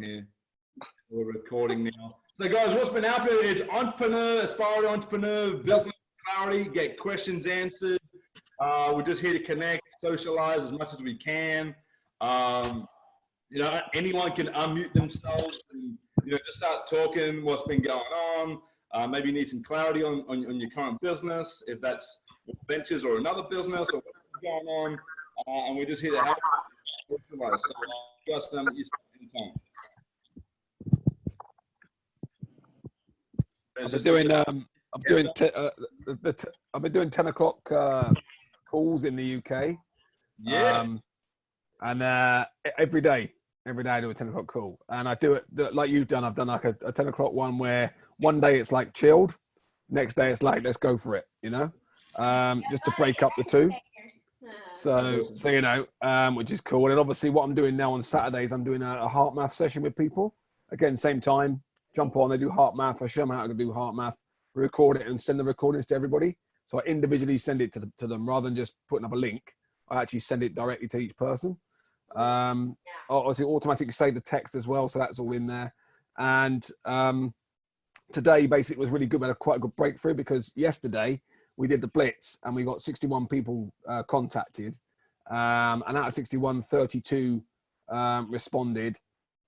Here. We're recording now. So guys, what's been happening? It's entrepreneur, aspiring entrepreneur, business clarity, get questions answered. We're just here to connect, socialize as much as we can. You know, anyone can unmute themselves and, you know, just start talking what's been going on. Maybe you need some clarity on your current business, if that's ventures or another business or what's going on. And we're just here to help socialize. So you guys can unmute yourself anytime. I've been doing 10 o'clock calls in the UK. Yeah. And every day I do a 10 o'clock call. And I do it like you've done. I've done like a 10 o'clock one where one day it's like chilled. Next day it's like, let's go for it, you know, just to break up the two. So you know, which is cool. And obviously what I'm doing now on Saturdays, I'm doing a heart math session with people. Again, same time. Jump on, they do heart math. I show them how to do heart math, record it and send the recordings to everybody. So I individually send it to them rather than just putting up a link. I actually send it directly to each person. Obviously automatically save the text as well. So that's all in there. And today basically was really good. We had quite a good breakthrough because yesterday we did the blitz and we got 61 people contacted. And out of 61, 32 responded.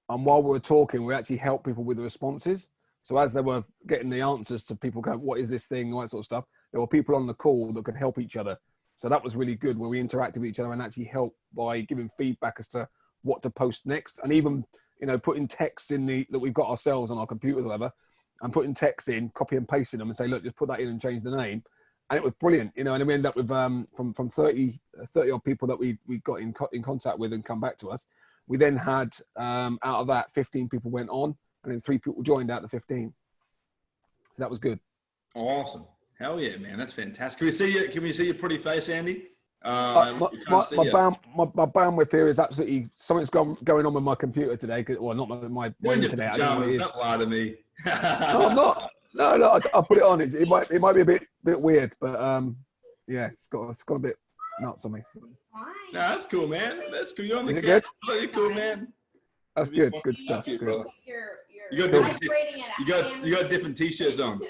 And while we were talking, we actually helped people with the responses. So as they were getting the answers to people going, what is this thing, all that sort of stuff, there were people on the call that could help each other. So that was really good where we interacted with each other and actually helped by giving feedback as to what to post next. And even, you know, putting text in that we've got ourselves on our computers or whatever, and putting text in, copy and pasting them and say, look, just put that in and change the name. And it was brilliant, you know, and then we ended up with from 30 odd people that we got in contact with and come back to us. We then had, out of that, 15 people went on, and then 3 people joined out of the 15. So that was good. Awesome. Hell yeah, man. That's fantastic. Can we see your pretty face, Andy? My bandwidth here is absolutely, something's going on with my computer today. Well, not my internet. I don't know what it is. Don't lie to me. No, I'm not. No, I'll put it on. It might be a bit weird, but yeah, it's got a bit nuts on me. No, that's cool, man. That's cool. You're on the Is it good? Oh, you're cool, man. That's good. Good stuff. Good. You got different t-shirts on.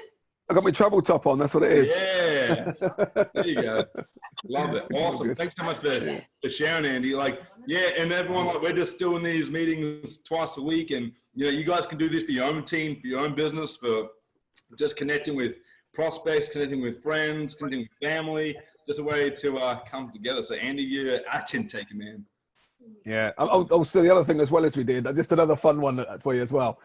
I got my travel top on. That's what it is. Yeah. There you go. Love it. Awesome. Thanks so much for sharing, Andy. Like, yeah, and everyone, like, we're just doing these meetings twice a week, and you know, you guys can do this for your own team, for your own business, for just connecting with prospects, connecting with friends, connecting with family. Just a way to come together. So Andy, you're action taker, man. Yeah. Also, the other thing as well as we did, just another fun one for you as well.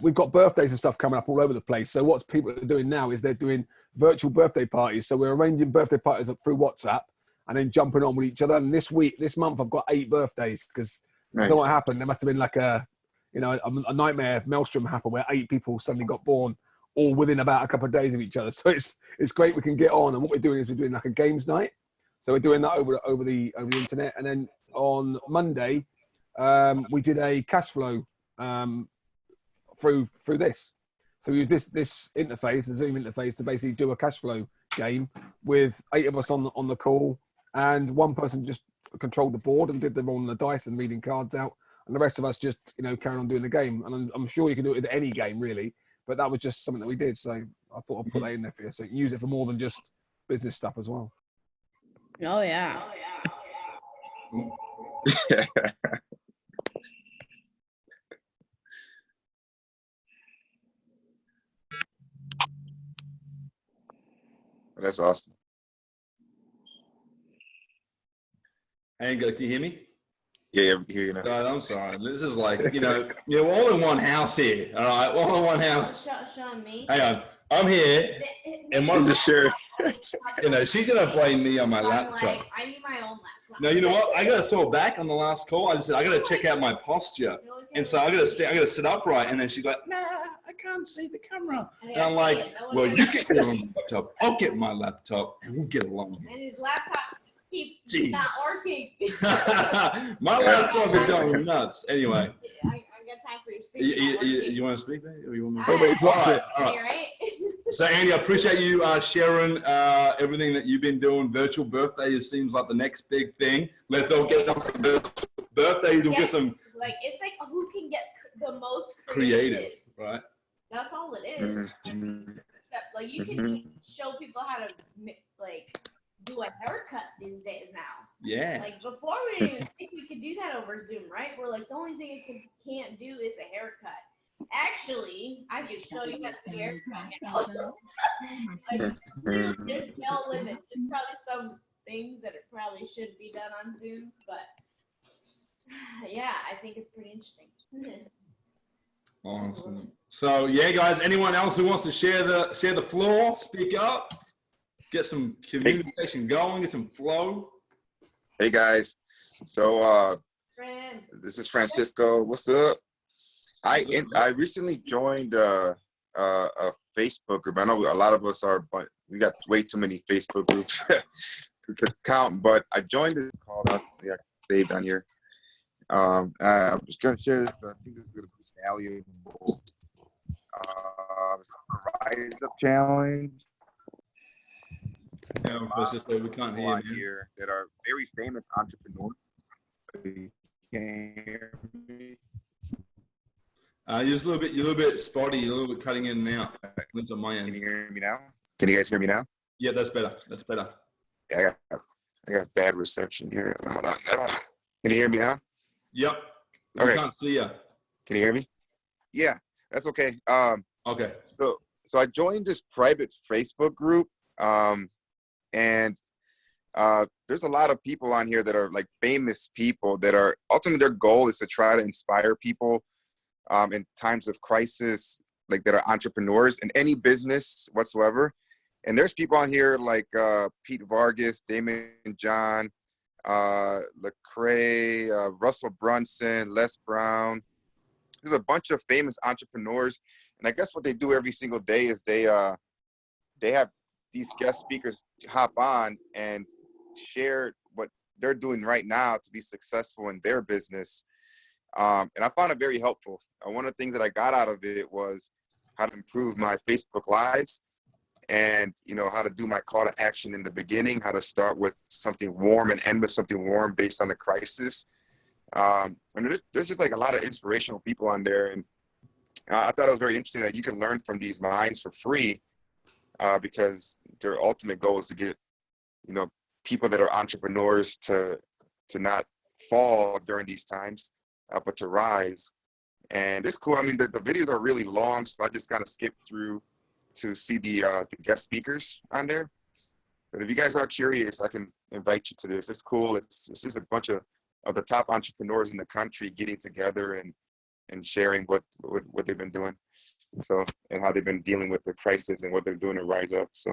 We've got birthdays and stuff coming up all over the place. So what people are doing now is they're doing virtual birthday parties. So we're arranging birthday parties through WhatsApp and then jumping on with each other. And this month, I've got 8 birthdays because I don't know what happened. There must have been like a nightmare maelstrom happened where 8 people suddenly got born all within about a couple of days of each other. So it's great we can get on. And what we're doing is we're doing like a games night. So we're doing that over the internet. And then on Monday, we did a cash flow through this. So we use this interface, the Zoom interface, to basically do a cash flow game with 8 of us on the call, and one person just controlled the board and did the rolling the dice and reading cards out, and the rest of us just, you know, carrying on doing the game. And I'm sure you can do it with any game really, but that was just something that we did. So I thought I'd put that in there for you, so you can use it for more than just business stuff as well. Oh yeah. That's awesome. Hey, can you hear me? Yeah, we can hear you now. God, I'm sorry. This is like, you know, we're all in one house here. All right, all in one house. Sean, me. Hang on, I'm here, and one Just sure. You know, she's gonna blame me on my laptop. Like, I need my own laptop. No, you know what? I gotta sort back on the last call. I just said I gotta check out my posture, and so I gotta sit upright. And then she's like, "Nah, I can't see the camera." And I'm like, "Well, you get your own laptop. I'll get my laptop, and we'll get along." And his laptop keeps not working. My laptop is going nuts. Anyway. I got time for your speaking. You want to speak there? Or you want me to? All right. So Andy, I appreciate you sharing everything that you've been doing. Virtual birthdays seems like the next big thing. Let's all get on to virtual birthdays. We'll get some. Like, it's like, who can get the most creative, right? That's all it is. Except like you can show people how to like do a haircut these days now. Yeah. Like before we didn't even think we could do that over Zoom, right? We're like the only thing it can't do is a haircut. Actually, I could show you how to do a haircut now. Like there's no limit. There's probably some things that it probably should be done on Zooms, but yeah, I think it's pretty interesting. Awesome. So yeah, guys, anyone else who wants to share the floor, speak up, get some communication going, get some flow. Hey guys, so Friend. this is Francisco. What's up? I recently joined a Facebook group. I know a lot of us are, but we got way too many Facebook groups to count. But I joined this called us. Yeah, saved on here. I'm just gonna share this. I think this is gonna be valuable. It's called the Rise Up Challenge. Yeah, Francisco, we can't hear you. Here that are very famous entrepreneurs. You can't hear me? You're just you're a little bit spotty, a little bit cutting in and out. It's on my Can end. you hear me now? Can you guys hear me now? Yeah, that's better. That's better. Yeah, I got bad reception here. Hold on. Can you hear me now? Yep. We Okay. can't see you. Can you hear me? Yeah, that's okay. Okay. So I joined this private Facebook group, and there's a lot of people on here that are like famous people that are ultimately their goal is to try to inspire people in times of crisis, like that are entrepreneurs in any business whatsoever. And there's people on here like Pete Vargas, Damon John, Lecrae, Russell Brunson, Les Brown. There's a bunch of famous entrepreneurs, and I guess what they do every single day is they have these guest speakers hop on and share what they're doing right now to be successful in their business. And I found it very helpful. One of the things that I got out of it was how to improve my Facebook Lives and, how to do my call to action in the beginning, how to start with something warm and end with something warm based on the crisis. And there's just like a lot of inspirational people on there. And I thought it was very interesting that you can learn from these minds for free because their ultimate goal is to get, people that are entrepreneurs to not fall during these times, but to rise. And it's cool. I mean, the videos are really long, so I just kind of skipped through to see the guest speakers on there. But if you guys are curious, I can invite you to this. It's cool. It's just a bunch of the top entrepreneurs in the country getting together and sharing what they've been doing. So, and how they've been dealing with the crisis and what they're doing to rise up. So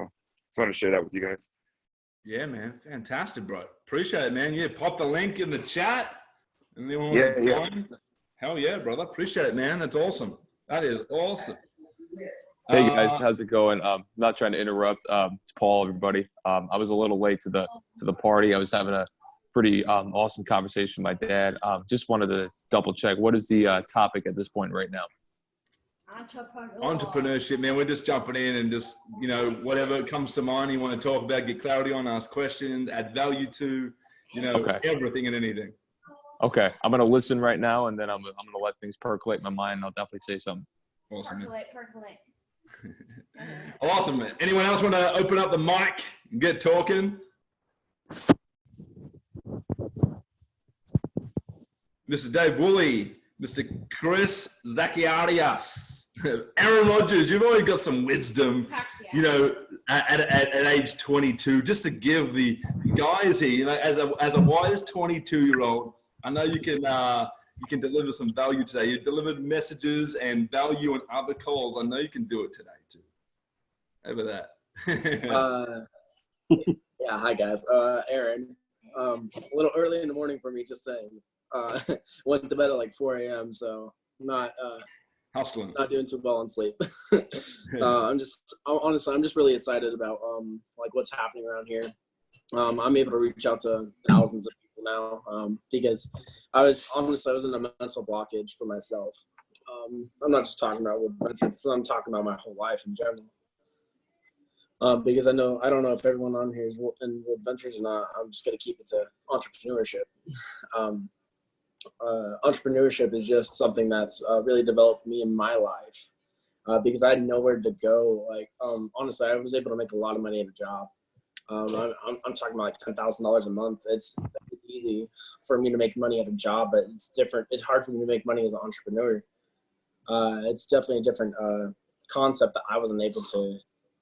just want to share that with you guys. Yeah, man. Fantastic, bro. Appreciate it, man. Yeah, pop the link in the chat. Anyone wants to Yeah. join? Hell yeah, brother. Appreciate it, man. That's awesome. That is awesome. Hey guys, how's it going? Not trying to interrupt. It's Paul, everybody. I was a little late to the party. I was having a pretty awesome conversation with my dad. Just wanted to double check. What is the topic at this point right now? Entrepreneurship, man. We're just jumping in and just, whatever comes to mind you want to talk about, get clarity on, ask questions, add value to, Okay. everything and anything. Okay, I'm gonna listen right now, and then I'm gonna let things percolate in my mind. And I'll definitely say something. Awesome. Percolate. Awesome, man. Anyone else want to open up the mic and get talking? Mr. Dave Woolley, Mr. Chris Zachiarias, Aaron Rodgers, you've already got some wisdom, at age 22, just to give the guys here, as a wise 22-year-old, I know you can deliver some value today. You delivered messages and value on other calls. I know you can do it today too. Over that. Yeah, hi guys. Aaron. A little early in the morning for me, just saying. Went to bed at like 4 a.m. so not Hustling. not doing too well on sleep. I'm just really excited about like what's happening around here. I'm able to reach out to thousands of people now because I was in a mental blockage for myself. I'm not just talking about Wood Ventures, I'm talking about my whole life in general. Because I don't know if everyone on here is in Wood Ventures or not. I'm just gonna keep it to entrepreneurship. entrepreneurship is just something that's really developed me in my life because I had nowhere to go. Like, honestly, I was able to make a lot of money at a job. I'm talking about like $10,000 a month. It's easy for me to make money at a job, but it's different. It's hard for me to make money as an entrepreneur. It's definitely a different concept that I wasn't able to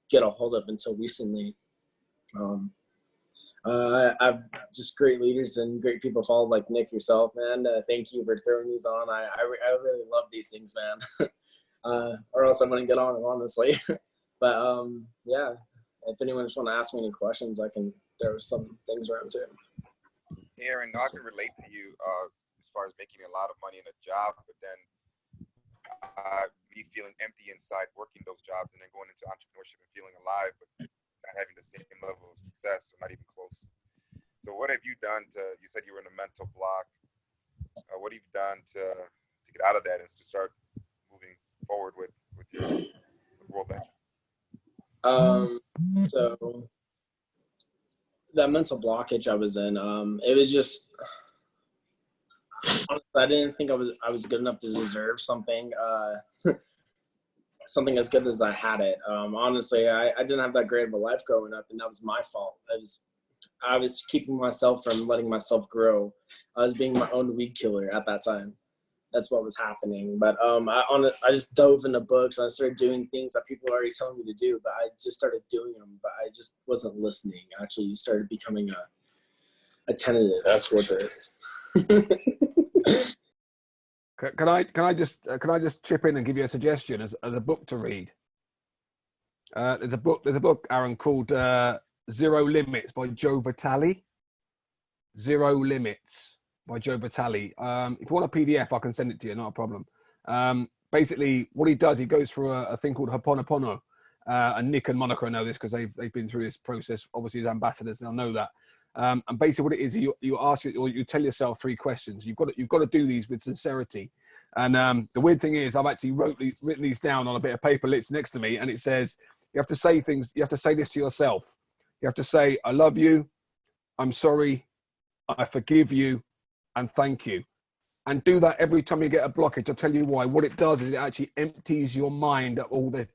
get a hold of until recently. I've just great leaders and great people followed, like Nick, yourself, man. Thank you for throwing these on. I really love these things, man. Or else I wouldn't get on them, honestly. But yeah, if anyone just want to ask me any questions, I can throw some things around too. Aaron, I can relate to you as far as making a lot of money in a job, but then me feeling empty inside working those jobs and then going into entrepreneurship and feeling alive, but not having the same level of success or not even close. So what have you done you said you were in a mental block. What have you done to get out of that and to start moving forward with your world life? So that mental blockage I was in, it was just, honestly, I didn't think I was good enough to deserve something, something as good as I had it. Honestly, I didn't have that great of a life growing up, and that was my fault. I was keeping myself from letting myself grow. I was being my own weed killer at that time. That's what was happening. But I just dove into books and I started doing things that people were already telling me to do, but I just started doing them, but I just wasn't listening. Actually, started becoming a tentative towards it. Can I just chip in and give you a suggestion as a book to read? There's a book, Aaron, called Zero Limits by Joe Vitale. Zero Limits by Joe Vitale. If you want a PDF, I can send it to you, not a problem. Basically, what he does, he goes through a thing called Ho'oponopono. And Nick and Monica know this because they've been through this process. Obviously, as ambassadors, they'll know that. And basically, what it is, you ask or you tell yourself 3 questions. You've got to do these with sincerity. And the weird thing is, I've actually written these down on a bit of paper lit next to me, and it says you have to say things. You have to say this to yourself. You have to say, "I love you," "I'm sorry," "I forgive you," and "thank you." And do that every time you get a blockage. I'll tell you why. What it does is it actually empties your mind of all the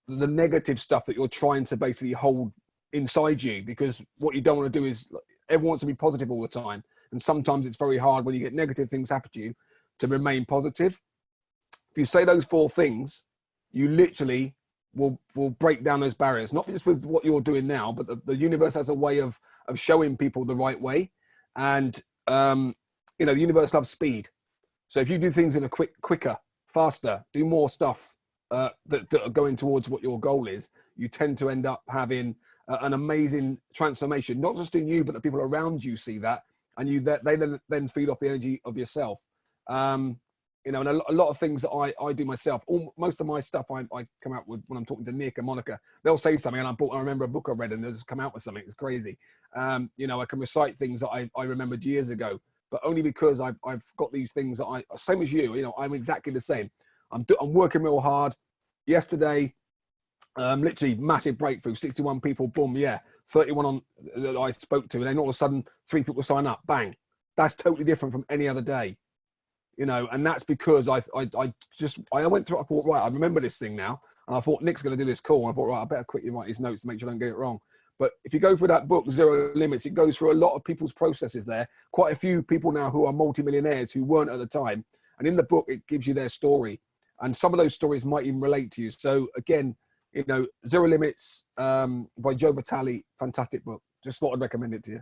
negative stuff that you're trying to basically hold inside you, because what you don't want to do is, everyone wants to be positive all the time, and sometimes it's very hard when you get negative things happen to you to remain positive. If you say those 4 things, you literally will break down those barriers, not just with what you're doing now, but the universe has a way of showing people the right way. And the universe loves speed. So if you do things in a quicker, faster, do more stuff that are going towards what your goal is, you tend to end up having an amazing transformation, not just in you, but the people around you see that, and they then feed off the energy of yourself. And a lot of things that I do myself, most of my stuff I come out with when I'm talking to Nick and Monica. They'll say something and I remember a book I read and they'll just come out with something. It's crazy. I can recite things that I remembered years ago, but only because I've got these things that same as you, I'm exactly the same. I'm working real hard. Yesterday, literally massive breakthrough, 61 people, boom, yeah, 31 that I spoke to, and then all of a sudden 3 people sign up, bang. That's totally different from any other day, and that's because I went through, I thought, right, I remember this thing now, and I thought Nick's going to do this call, and I thought, right, I better quickly write his notes to make sure I don't get it wrong. But if you go through that book, Zero Limits, it goes through a lot of people's processes there. Quite a few people now who are multimillionaires who weren't at the time. And in the book, it gives you their story. And some of those stories might even relate to you. So again, Zero Limits by Joe Vitale, fantastic book. Just thought I'd recommend it to you.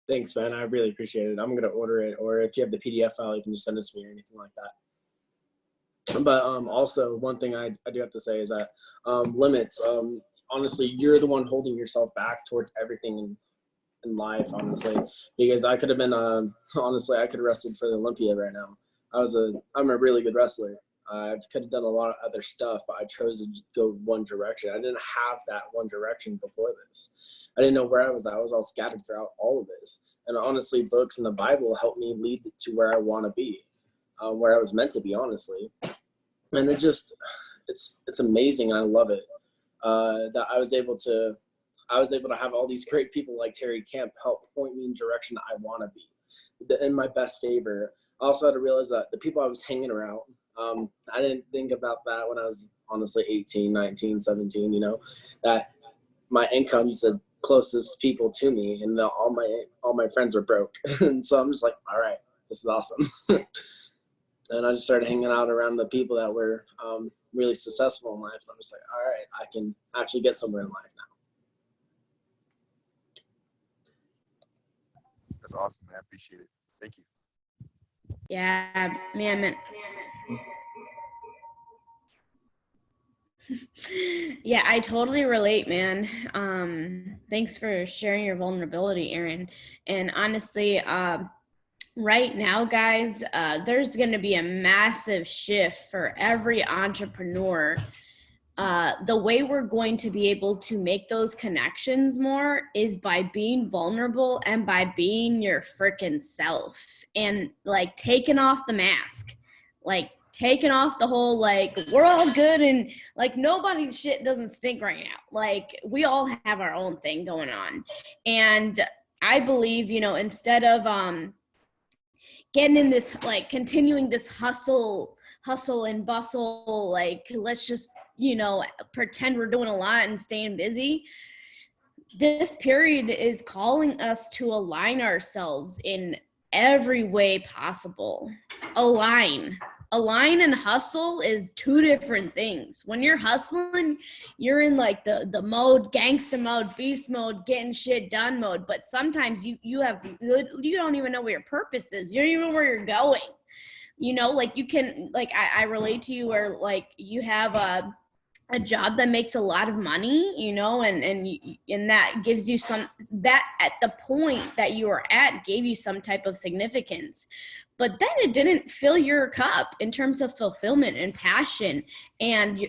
Thanks, man. I really appreciate it. I'm going to order it. Or if you have the PDF file, you can just send it to me or anything like that. But also, one thing I do have to say is that limits, honestly, you're the one holding yourself back towards everything in life, honestly, because I could have been, honestly, I could have wrestled for the Olympia right now. I'm a really good wrestler. I could have done a lot of other stuff, but I chose to go one direction. I didn't have that one direction before this. I didn't know where I was at. I was all scattered throughout all of this. And honestly, books and the Bible helped me lead to where I want to be, where I was meant to be, honestly. And it's amazing. I love it. That I was able to have all these great people like Terry Camp help point me in the direction that I want to be. in my best favor. I also had to realize that the people I was hanging around, I didn't think about that when I was honestly 18, 19, 17, you know, that my income's the closest people to me, and all my friends are broke. And so I'm just like, all right, this is awesome. And I just started hanging out around the people that were really successful in life. And I'm just like, all right, I can actually get somewhere in life now. That's awesome, man. I appreciate it. Thank you. Yeah, man. Yeah, I totally relate, man. Thanks for sharing your vulnerability, Aaron. And honestly, right now, guys, there's going to be a massive shift for every entrepreneur. The way we're going to be able to make those connections more is by being vulnerable and by being your freaking self and like taking off the mask, like taking off the whole, like, we're all good and like nobody's shit doesn't stink right now. Like we all have our own thing going on. And I believe, you know, instead of, getting in this, like continuing this hustle and bustle, like let's just, you know, pretend we're doing a lot and staying busy. This period is calling us to align ourselves in every way possible. Align and hustle is two different things. When you're hustling, you're in like the mode, gangsta mode, beast mode, getting shit done mode. But sometimes you don't even know what your purpose is. You don't even know where you're going. You know, like you can, like I relate to you where like you have a job that makes a lot of money, you know, and that gives you some, that at the point that you are at gave you some type of significance, but then it didn't fill your cup in terms of fulfillment and passion. And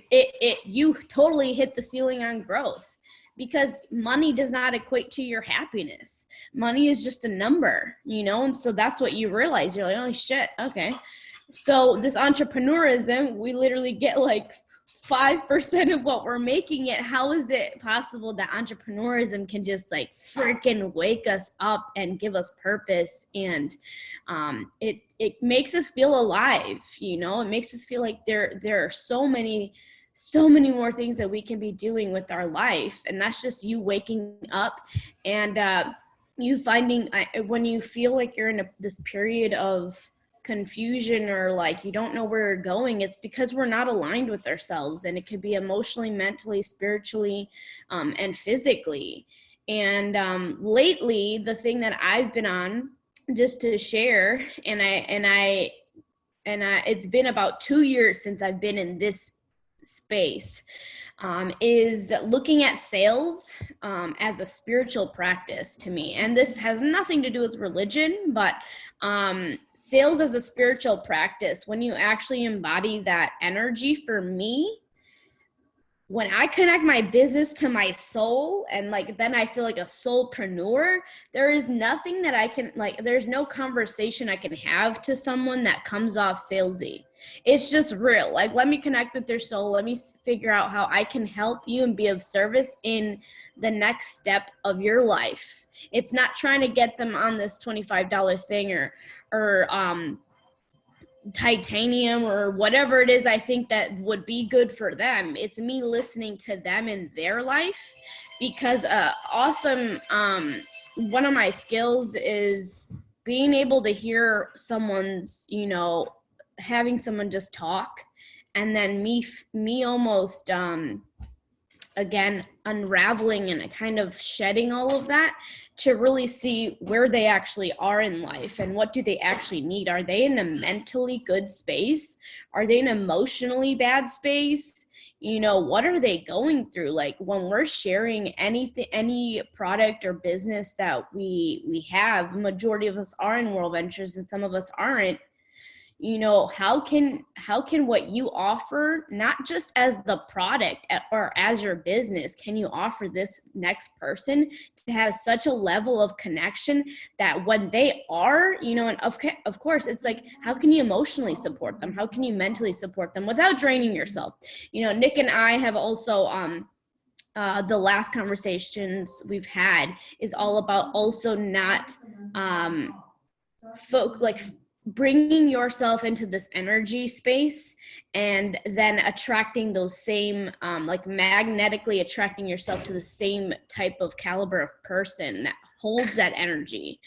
you totally hit the ceiling on growth because money does not equate to your happiness. Money is just a number, you know? And so that's what you realize. You're like, oh shit. Okay. So this entrepreneurism, we literally get like 5% of what we're making it. How is it possible that entrepreneurism can just like freaking wake us up and give us purpose? And it makes us feel alive, you know. It makes us feel like there are so many more things that we can be doing with our life. And that's just you waking up and you finding, when you feel like you're in this period of confusion or like you don't know where you're going, it's because we're not aligned with ourselves, and it could be emotionally, mentally, spiritually, and physically. And lately, the thing that I've been on, just to share, and I it's been about 2 years since I've been in this space, is looking at sales as a spiritual practice to me. And this has nothing to do with religion, but sales as a spiritual practice, when you actually embody that energy, for me, when I connect my business to my soul, and like then I feel like a soulpreneur, there is nothing that I can, like, there's no conversation I can have to someone that comes off salesy. It's just real. Like, let me connect with their soul. Let me figure out how I can help you and be of service in the next step of your life. It's not trying to get them on this $25 thing or titanium or whatever it is I think that would be good for them. It's me listening to them in their life, because one of my skills is being able to hear someone's, you know, having someone just talk, and then me almost again unraveling and kind of shedding all of that to really see where they actually are in life and what do they actually need. Are they in a mentally good space? Are they in an emotionally bad space? You know, what are they going through? Like, when we're sharing anything, any product or business that we have, majority of us are in World Ventures and some of us aren't. You know, how can what you offer, not just as the product or as your business, can you offer this next person to have such a level of connection that when they are, you know, and of course, it's like, how can you emotionally support them? How can you mentally support them without draining yourself? You know, Nick and I have also, the last conversations we've had is all about also not, bringing yourself into this energy space and then attracting those same like magnetically attracting yourself to the same type of caliber of person that holds that energy,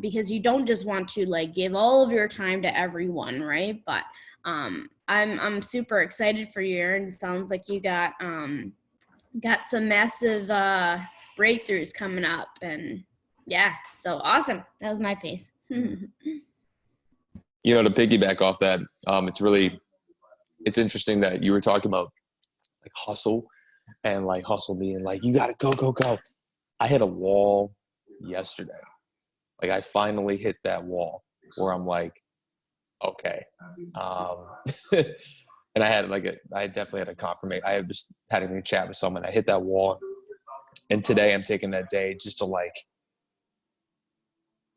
because you don't just want to like give all of your time to everyone, right? But I'm super excited for you, Aaron. It sounds like you got some massive breakthroughs coming up, and yeah, so awesome. That was my piece. You know, to piggyback off that, it's interesting that you were talking about like hustle and like hustle being like, you got to go, go, go. I hit a wall yesterday. Like I finally hit that wall where I'm like, okay. And I definitely had a confirmation. I just had a chat with someone. I hit that wall. And today I'm taking that day just to like,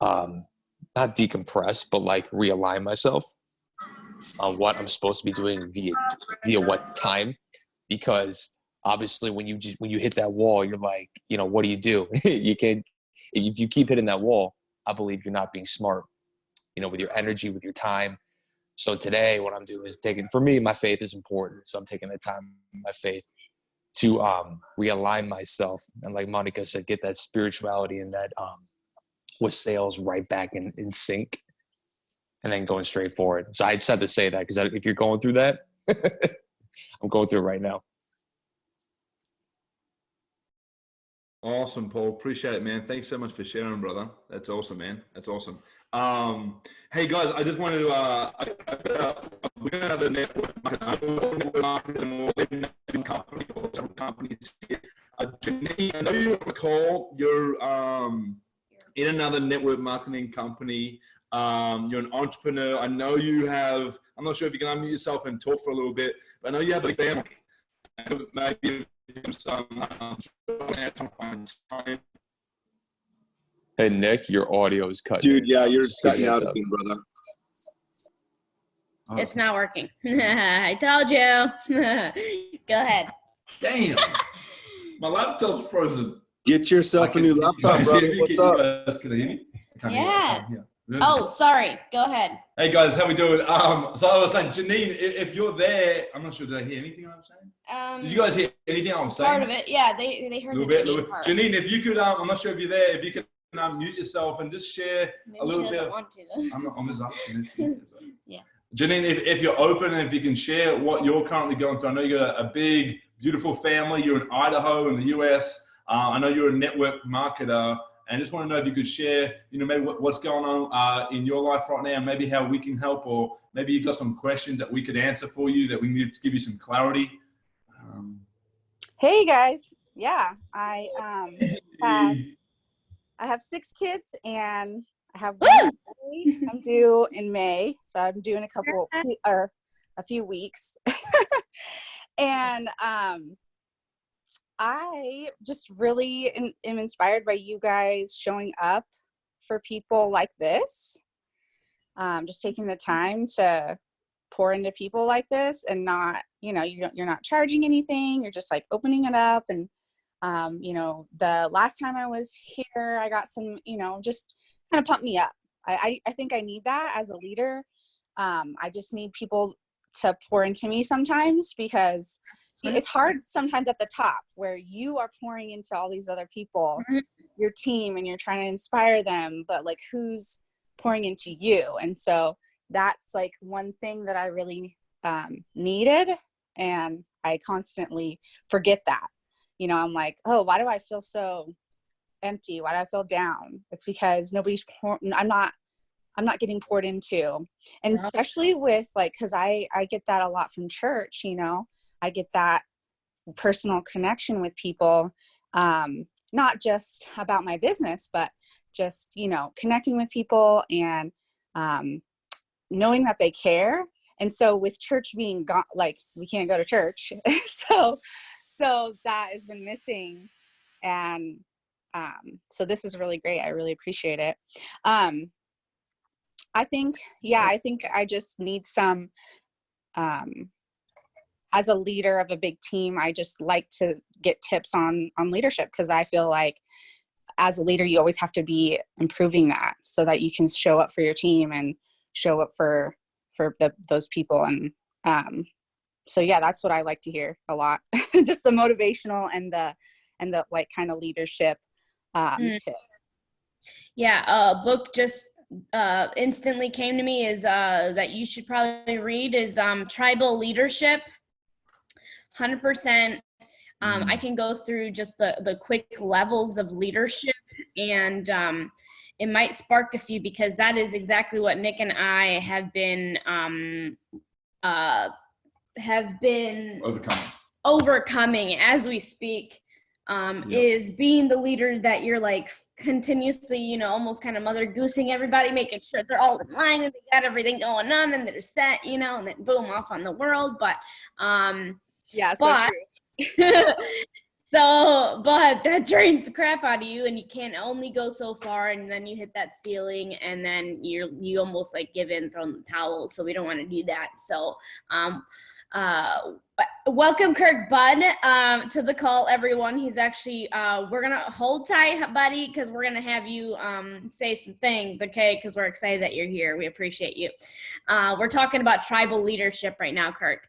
not decompress, but like realign myself on what I'm supposed to be doing via what time. Because obviously when you hit that wall, you're like, you know, what do? You can't, if you keep hitting that wall, I believe you're not being smart, you know, with your energy, with your time. So today what I'm doing is for me, my faith is important. So I'm taking the time, my faith, to realign myself. And like Monica said, get that spirituality and that with sales right back in sync, and then going straight forward. So I just had to say that because if you're going through that, I'm going through it right now. Awesome, Paul. Appreciate it, man. Thanks so much for sharing, brother. That's awesome, man. That's awesome. Hey guys, I just wanted to we're gonna have a network marketing company or several companies here. Janine, I know you recall you're in another network marketing company. You're an entrepreneur. I know you have, I'm not sure if you can unmute yourself and talk for a little bit, but I know you have a family. Maybe some time. Hey, Nick, your audio is cutting. Dude, yeah, you're cutting out again, brother. It's not working. I told you. Go ahead. Damn. My laptop's frozen. Get yourself a new laptop, brother. What's up? Guys can hear me? Yeah. Oh, sorry. Go ahead. Hey guys, how we doing? So I was saying, Janine, if you're there, I'm not sure, did I hear anything I'm saying? Did you guys hear anything I'm saying? Part of it, yeah. They heard little the bit. part. Janine, if you could, I'm not sure if you're there, if you could unmute yourself and just share Maybe a little she bit. doesn't want to. I'm just asking if you, Yeah. Janine, if you're open and if you can share what you're currently going through. I know you got a big, beautiful family. You're in Idaho in the US. I know you're a network marketer. And just want to know if you could share, you know, maybe what's going on in your life right now, maybe how we can help, or maybe you've got some questions that we could answer for you that we need to give you some clarity. Hey guys, yeah, I have 6 kids and I have one I'm due in May, so I'm due in a few weeks, and I just really am inspired by you guys showing up for people like this. Just taking the time to pour into people like this, and not, you know, you're not charging anything. You're just like opening it up. And, you know, the last time I was here, I got some, you know, just kind of pump me up. I think I need that as a leader. I just need people to pour into me sometimes, because it's hard sometimes at the top where you are pouring into all these other people, your team, and you're trying to inspire them, but like, who's pouring into you? And so that's like one thing that I really needed, and I constantly forget that. You know, I'm like, oh, why do I feel so empty? Why do I feel down? It's because I'm not getting poured into. And especially with like, cause I get that a lot from church, you know, I get that personal connection with people, not just about my business, but just, you know, connecting with people and knowing that they care. And so with church being gone, like we can't go to church. so that has been missing. And so this is really great. I really appreciate it. I think I just need some, as a leader of a big team, I just like to get tips on leadership, because I feel like as a leader, you always have to be improving that so that you can show up for your team and show up for those people. And so yeah, that's what I like to hear a lot. Just the motivational and the like kind of leadership tips. Yeah, a book just instantly came to me is that you should probably read is Tribal Leadership. 100%. I can go through just the quick levels of leadership, and it might spark a few, because that is exactly what Nick and I have been overcoming as we speak. Is being the leader that you're like continuously, you know, almost kind of mother goosing everybody, making sure they're all in line and they got everything going on and they're set, you know, and then boom, off on the world. But Yeah, so but true. but that drains the crap out of you, and you can only go so far, and then you hit that ceiling, and then you almost like give in, throw in the towel. So we don't want to do that. So welcome Kirk Bud to the call, everyone. He's actually we're gonna hold tight, buddy, because we're gonna have you say some things, okay? Because we're excited that you're here. We appreciate you. We're talking about tribal leadership right now, Kirk.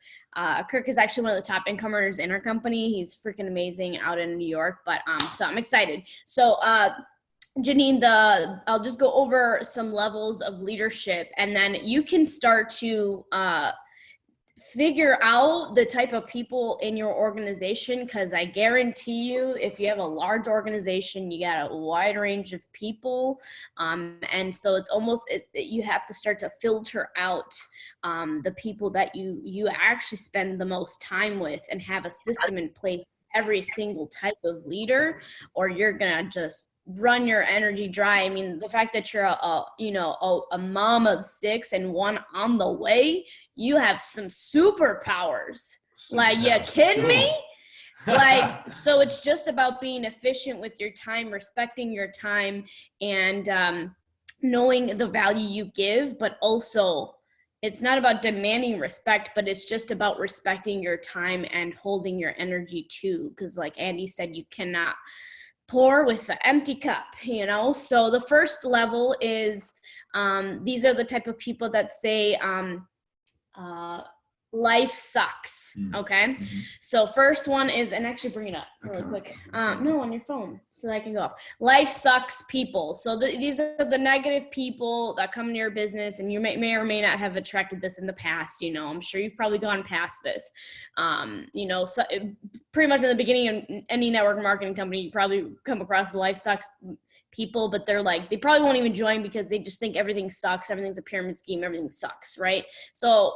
Kirk is actually one of the top incomers in our company. He's freaking amazing out in New York, but so I'm excited. So Janine, I'll just go over some levels of leadership, and then you can start to figure out the type of people in your organization, because I guarantee you, if you have a large organization, you got a wide range of people, and so it's almost you have to start to filter out the people that you actually spend the most time with, and have a system in place for every single type of leader, or you're gonna just run your energy dry. I mean, the fact that you're a mom of 6 and 1 on the way, you have some superpowers. Like, you kidding me? Like, so it's just about being efficient with your time, respecting your time, and knowing the value you give, but also it's not about demanding respect, but it's just about respecting your time and holding your energy too. Because like Andy said, you cannot pour with an empty cup, you know? So the first level is, these are the type of people that say, life sucks. Okay. So first one is, and actually bring it up really quick. No, on your phone, so that I can go off. Life sucks people. So these are the negative people that come into your business, and you may or may not have attracted this in the past. You know, I'm sure you've probably gone past this. You know, so pretty much in the beginning of any network marketing company, you probably come across the life sucks people, but they probably won't even join because they just think everything sucks. Everything's a pyramid scheme. Everything sucks. Right. So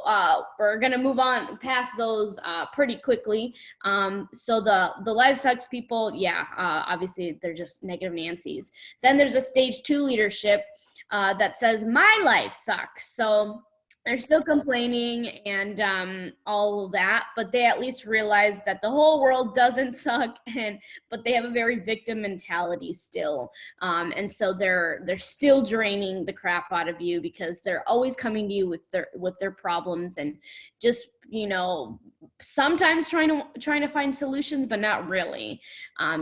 we're going to move on past those pretty quickly. So the life sucks people. Yeah. Obviously they're just negative Nancy's. Then there's a stage 2 leadership that says my life sucks. So they're still complaining and all of that, but they at least realize that the whole world doesn't suck, but they have a very victim mentality still, and so they're still draining the crap out of you, because they're always coming to you with their problems, and just, you know, sometimes trying to find solutions, but not really,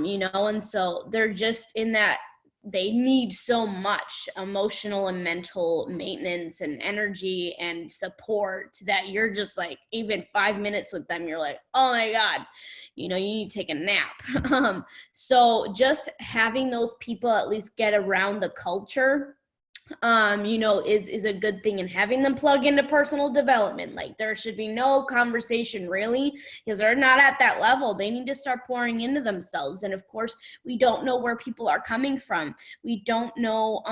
you know, and so they're just in that. They need so much emotional and mental maintenance and energy and support that you're just like, even 5 minutes with them, you're like, oh my God, you know, you need to take a nap. So just having those people at least get around the culture, you know, is a good thing, and having them plug into personal development. Like, there should be no conversation really, because they're not at that level. They need to start pouring into themselves. And of course, we don't know where people are coming from. We don't know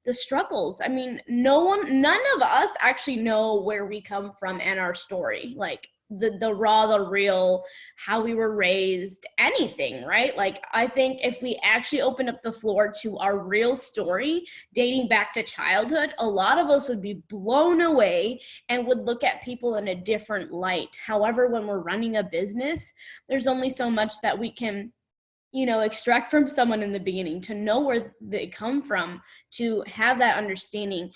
the struggles. I mean, none of us actually know where we come from and our story. Like, the raw, the real, how we were raised, anything, right? Like, I think if we actually opened up the floor to our real story dating back to childhood, a lot of us would be blown away and would look at people in a different light. However, when we're running a business, there's only so much that we can extract from someone in the beginning, to know where they come from, to have that understanding,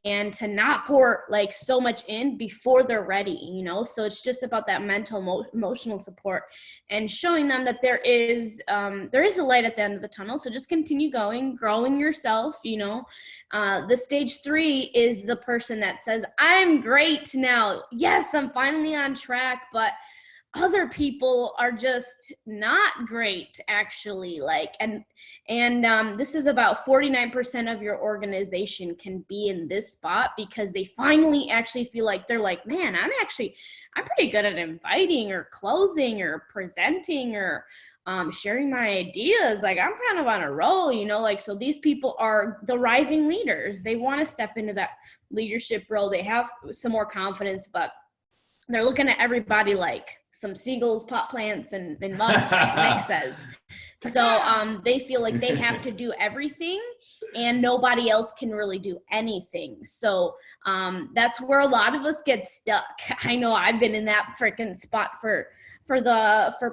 and to not pour like so much in before they're ready, so it's just about that mental emotional support, and showing them that there is a light at the end of the tunnel. So just continue growing yourself. The stage 3 is the person that says, I'm great now, yes, I'm finally on track, but other people are just not great, actually. And this is about 49% of your organization can be in this spot, because they finally actually feel like they're like, man, I'm pretty good at inviting or closing or presenting or sharing my ideas. Like, I'm kind of on a roll, so these people are the rising leaders. They want to step into that leadership role. They have some more confidence, but they're looking at everybody like some seagulls, pot plants, and mugs, like Meg says. So they feel like they have to do everything, and nobody else can really do anything. So that's where a lot of us get stuck. I know I've been in that freaking spot for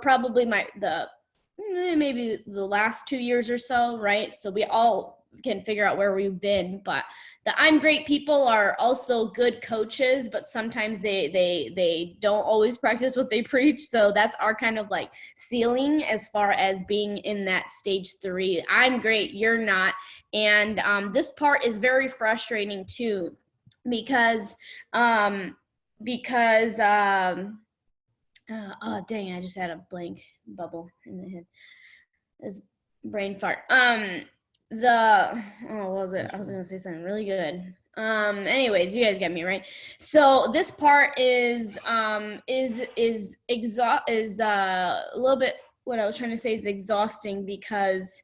probably maybe the last 2 years or so, right? So we all can figure out where we've been, but the I'm great people are also good coaches, but sometimes they don't always practice what they preach. So that's our kind of like ceiling as far as being in that stage 3. I'm great, you're not. And this part is very frustrating too, because oh dang, I just had a blank bubble in the head. This brain fart. What was it? I was gonna say something really good. Anyways, you guys get me, right? So this part is a little bit, what I was trying to say is exhausting, because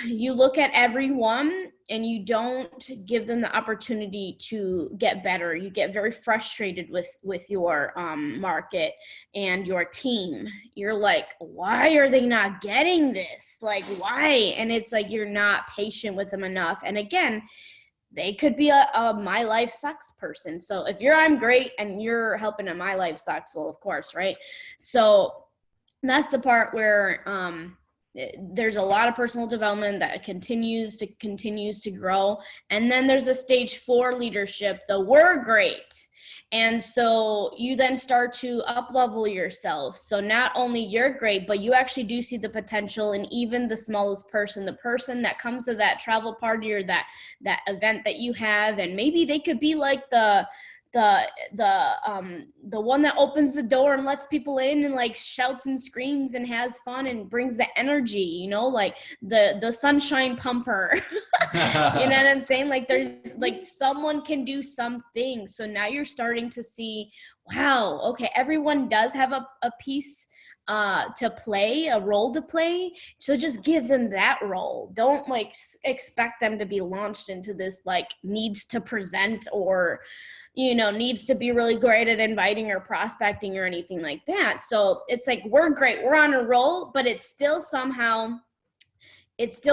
you look at everyone and you don't give them the opportunity to get better. You get very frustrated with your market and your team. You're like, why are they not getting this? Like, why? And it's like you're not patient with them enough. And again, they could be a my life sucks person. So if I'm great and you're helping a my life sucks, well, of course, right? So that's the part where there's a lot of personal development that continues to grow. And then there's a stage 4 leadership, the we're great. And so you then start to up level yourself. So not only you're great, but you actually do see the potential in even the smallest person, the person that comes to that travel party or that event that you have. And maybe they could be like the one that opens the door and lets people in and like shouts and screams and has fun and brings the energy, like the sunshine pumper. You know what I'm saying? Like there's like someone can do something. So now you're starting to see, wow, okay, everyone does have a piece to play, a role to play. So just give them that role. Don't like expect them to be launched into this like needs to present or needs to be really great at inviting or prospecting or anything like that. So it's like, we're great, we're on a roll, but it's still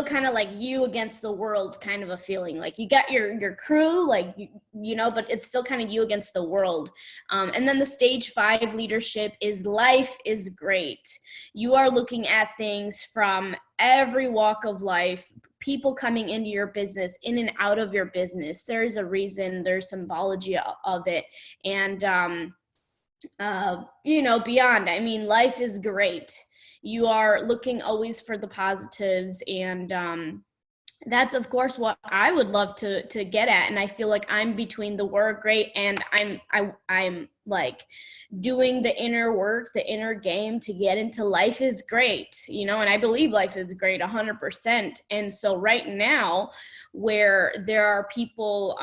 kind of like you against the world kind of a feeling. Like you got your crew, like, but it's still kind of you against the world. And then the stage 5 leadership is life is great. You are looking at things from every walk of life, people coming into your business, in and out of your business. There's a reason, there's symbology of it. And, beyond, I mean, life is great. You are looking always for the positives, and that's of course what I would love to get at. And I feel like I'm between the we're great and I'm like doing the inner work, the inner game to get into life is great, and I believe life is great 100%. And so right now, where there are people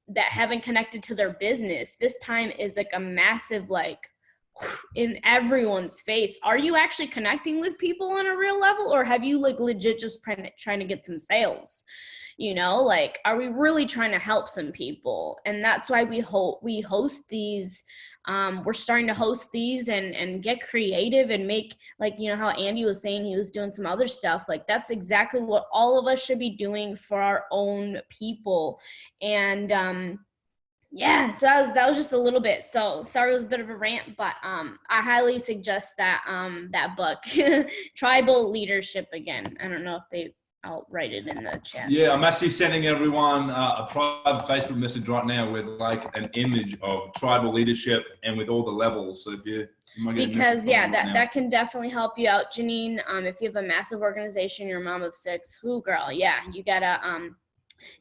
that haven't connected to their business, this time is like a massive like in everyone's face. Are you actually connecting with people on a real level, or have you like legit just trying to get some sales? Like, are we really trying to help some people? And that's why we host these. We're starting to host these and get creative and make, like, how Andy was saying he was doing some other stuff. Like, that's exactly what all of us should be doing for our own people. And Yeah, so that was just a little bit. So sorry, it was a bit of a rant, but I highly suggest that that book, Tribal Leadership. Again, I don't know if I'll write it in the chat. Yeah, I'm actually sending everyone a private Facebook message right now with like an image of tribal leadership and with all the levels. So if you might get a Because message yeah, from me right now. that can definitely help you out, Janine. If you have a massive organization, you're a mom of 6, whoo girl, yeah, you gotta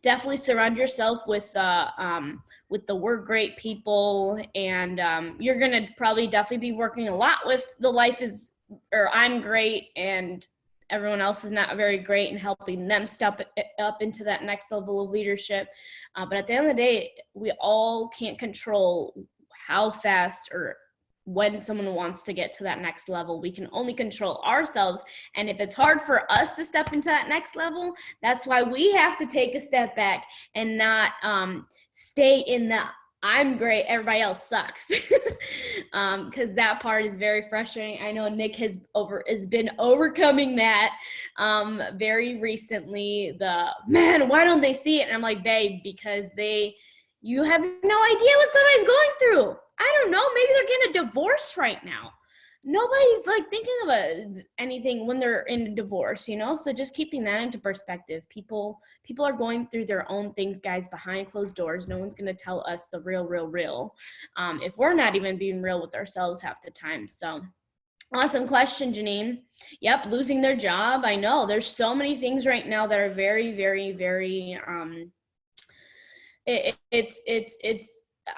definitely surround yourself with the we're great people, and you're gonna probably definitely be working a lot with the life is, or I'm great and everyone else is not very great, and helping them step up into that next level of leadership. But at the end of the day, we all can't control how fast or when someone wants to get to that next level. We can only control ourselves. And if it's hard for us to step into that next level, that's why we have to take a step back and not stay in the I'm great, everybody else sucks. Because that part is very frustrating. I know Nick has been overcoming that very recently. Man, why don't they see it? And I'm like, babe, because you have no idea what somebody's going through. I don't know. Maybe they're getting a divorce right now. Nobody's like thinking about anything when they're in a divorce, So just keeping that into perspective. People are going through their own things, guys, behind closed doors. No one's going to tell us the real. If we're not even being real with ourselves half the time. So awesome question, Janine. Yep, losing their job. I know there's so many things right now that are very, very, very,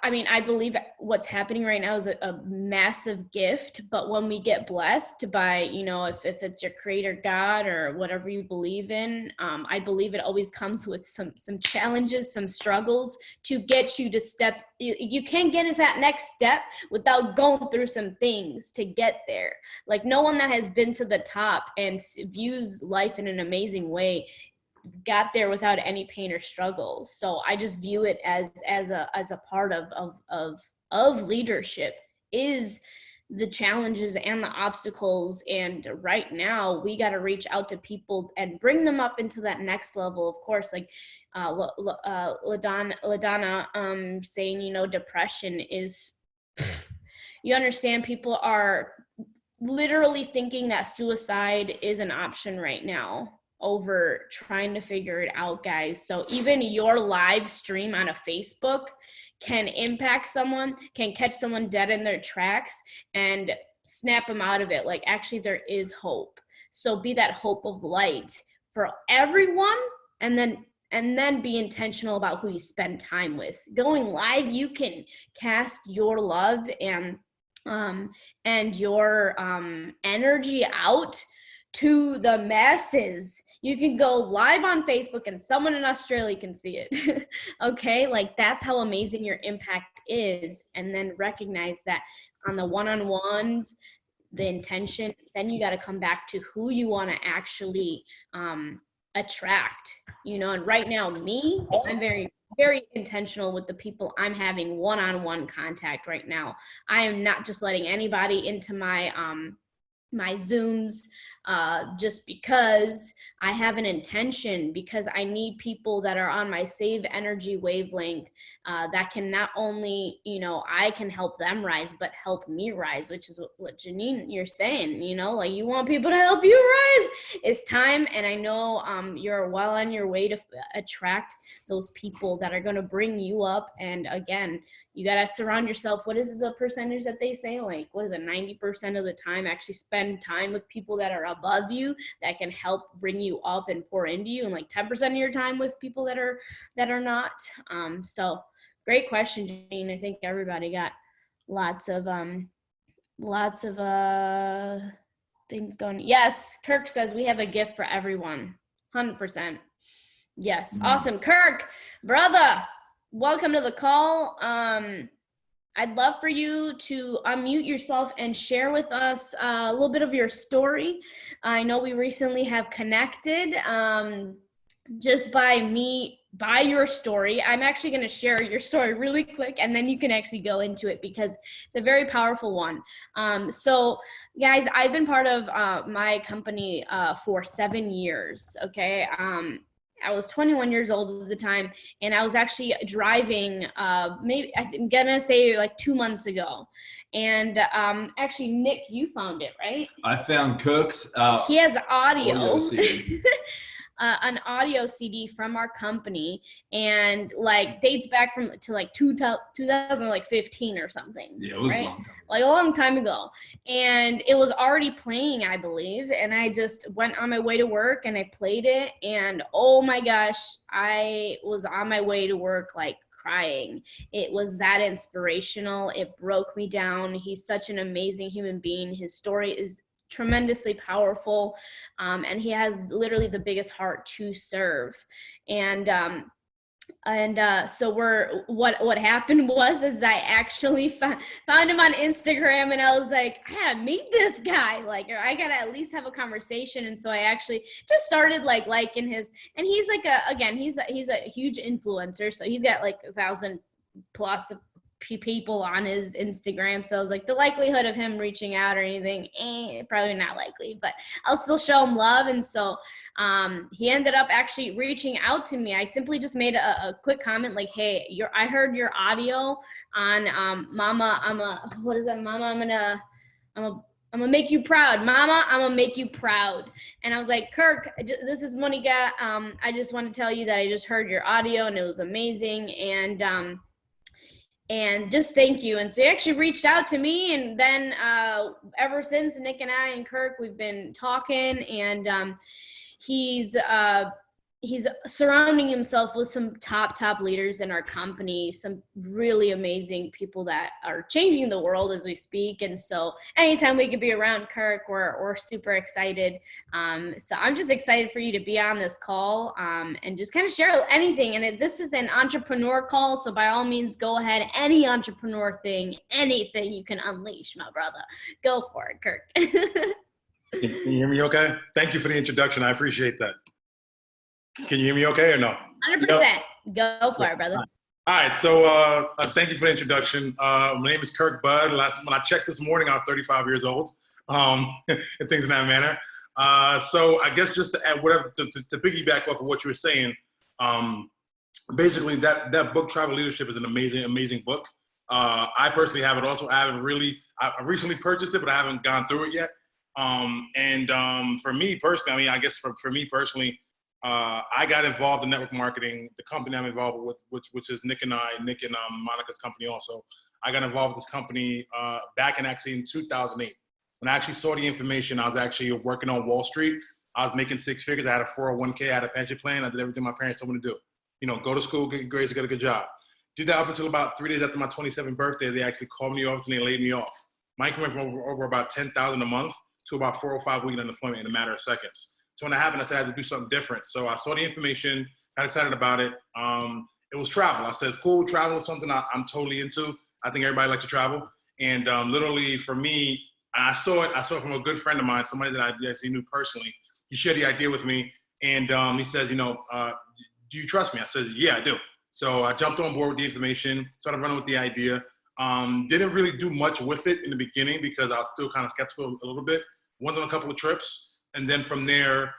I mean, I believe what's happening right now is a massive gift, but when we get blessed by, if it's your creator God or whatever you believe in, I believe it always comes with some challenges, some struggles to get you to you can't get into that next step without going through some things to get there. Like no one that has been to the top and views life in an amazing way got there without any pain or struggle. So I just view it as a part of leadership is the challenges and the obstacles. And right now we got to reach out to people and bring them up into that next level. Of course, like LaDonna saying, depression is, you understand, people are literally thinking that suicide is an option right now over trying to figure it out, guys. So even your live stream on a Facebook can impact someone, can catch someone dead in their tracks and snap them out of it. Like actually there is hope. So be that hope of light for everyone, and then be intentional about who you spend time with. Going live, you can cast your love and your energy out to the masses. You can go live on Facebook and someone in Australia can see it. Okay, like that's how amazing your impact is. And then recognize that on the one-on-ones, the intention, then you got to come back to who you want to actually attract, and right now I'm very, very intentional with the people I'm having one-on-one contact right now. I am not just letting anybody into my Zooms just because I have an intention, because I need people that are on my save energy wavelength that can not only, I can help them rise, but help me rise, which is what Janine, you're saying, like you want people to help you rise. It's time. And I know you're well on your way to attract those people that are going to bring you up. And again, you got to surround yourself. What is the percentage that they say? Like, what is it? 90% of the time, actually spend time with people that are above you, that can help bring you up and pour into you. And like 10% of your time with people that are not. So great question, Jane. I think everybody got lots of things going. Yes. Kirk says we have a gift for everyone. 100%. Yes. Awesome. Kirk, brother, welcome to the call. I'd love for you to unmute yourself and share with us a little bit of your story. I know we recently have connected just by your story. I'm actually going to share your story really quick, and then you can actually go into it because it's a very powerful one. So guys, I've been part of my company for 7 years. Okay. I was 21 years old at the time, and I was actually driving, maybe I'm gonna say like 2 months ago. And actually, Nick, you found it, right? I found Kirk's. He has audio, CD. an audio CD from our company, and like dates back to like 2015 or something. Yeah, it was right? a long time. Like a long time ago, and it was already playing, I believe, and I just went on my way to work and I played it, and oh my gosh, I was on my way to work like crying. It was that inspirational. It broke me down. He's such an amazing human being. His story is tremendously powerful, and he has literally the biggest heart to serve. And so what happened was I actually found him on Instagram, and I was like, I gotta meet this guy, like, or I gotta at least have a conversation. And so I actually just started like liking his, and he's like he's a huge influencer, so he's got like 1,000 plus people on his Instagram. So I was like, the likelihood of him reaching out or anything, probably not likely, but I'll still show him love. And so he ended up actually reaching out to me. I simply just made a quick comment like, hey, I heard your audio on Mama, Mama, I'm gonna make you proud. Mama, I'm gonna make you proud. And I was like, Kirk, this is Monica. I just want to tell you that I just heard your audio and it was amazing. And just thank you. And so he actually reached out to me, and then ever since, Nick and I and Kirk, we've been talking, and he's surrounding himself with some top leaders in our company, some really amazing people that are changing the world as we speak. And so anytime we could be around Kirk, we're super excited. So I'm just excited for you to be on this call, and just kind of share anything. And this is an entrepreneur call, so by all means, go ahead. Any entrepreneur thing, anything you can unleash, my brother. Go for it, Kirk. Can you hear me okay? Thank you for the introduction. I appreciate that. Can you hear me okay or no? 100%. Go for it, brother. All right. So thank you for the introduction. My name is Kirk Budd. When I checked this morning, I was 35 years old, and things in that manner. So I guess just to add whatever, to piggyback off of what you were saying, basically that book, Tribal Leadership, is an amazing book. I personally have it also. I recently purchased it, but I haven't gone through it yet. For me personally, I mean, I guess for me personally, I got involved in network marketing. The company I'm involved with, which is Nick and Monica's company also. I got involved with this company back in 2008. When I actually saw the information, I was actually working on Wall Street. I was making six figures. I had a 401k, I had a pension plan. I did everything my parents told me to do. You know, go to school, get grades, get a good job. Did that up until about 3 days after my 27th birthday. They actually called me off and they laid me off. My income went from over about $10,000 a month to about 4 or 5 weeks unemployment in a matter of seconds. So when that happened, I said I had to do something different. So I saw the information, got excited about it. It was travel. I said, cool, travel is something I'm totally into. I think everybody likes to travel. And literally for me, I saw it from a good friend of mine, somebody that I actually knew personally. He shared the idea with me, and he says, do you trust me? I said, yeah, I do. So I jumped on board with the information, started running with the idea. Didn't really do much with it in the beginning because I was still kind of skeptical a little bit. Went on a couple of trips. And then from there,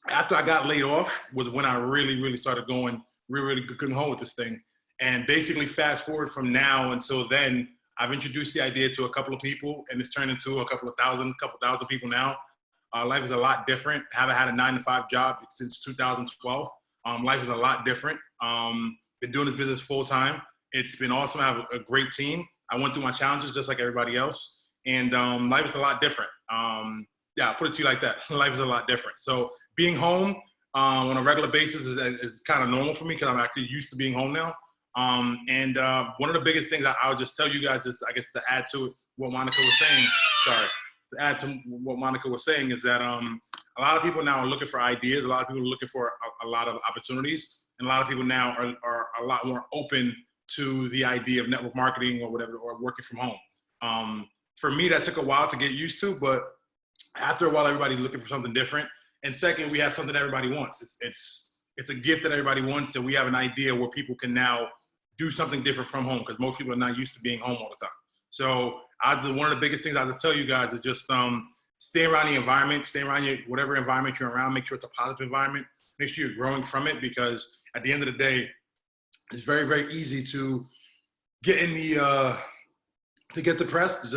after I got laid off was when I really started going really good home with this thing. And basically fast forward from now until then, I've introduced the idea to a couple of people, and it's turned into a couple thousand people now. Life is a lot different. Haven't had a 9-to-5 job since 2012. Life is a lot different. Been doing this business full time. It's been awesome. I have a great team. I went through my challenges just like everybody else. And life is a lot different. Yeah, I'll put it to you like that. Life is a lot different. So being home on a regular basis is kind of normal for me because I'm actually used to being home now. One of the biggest things I would just tell you guys, just I guess to add to what Monica was saying, is that a lot of people now are looking for ideas. A lot of people are looking for a lot of opportunities. And a lot of people now are a lot more open to the idea of network marketing or whatever, or working from home. For me, that took a while to get used to, but after a while, everybody's looking for something different. And second, we have something everybody wants. It's a gift that everybody wants, and we have an idea where people can now do something different from home because most people are not used to being home all the time. So one of the biggest things I'll just tell you guys is just stay around the environment, stay around whatever environment you're around. Make sure it's a positive environment. make sure you're growing from it, because at the end of the day, it's very, very easy to get in the to get depressed.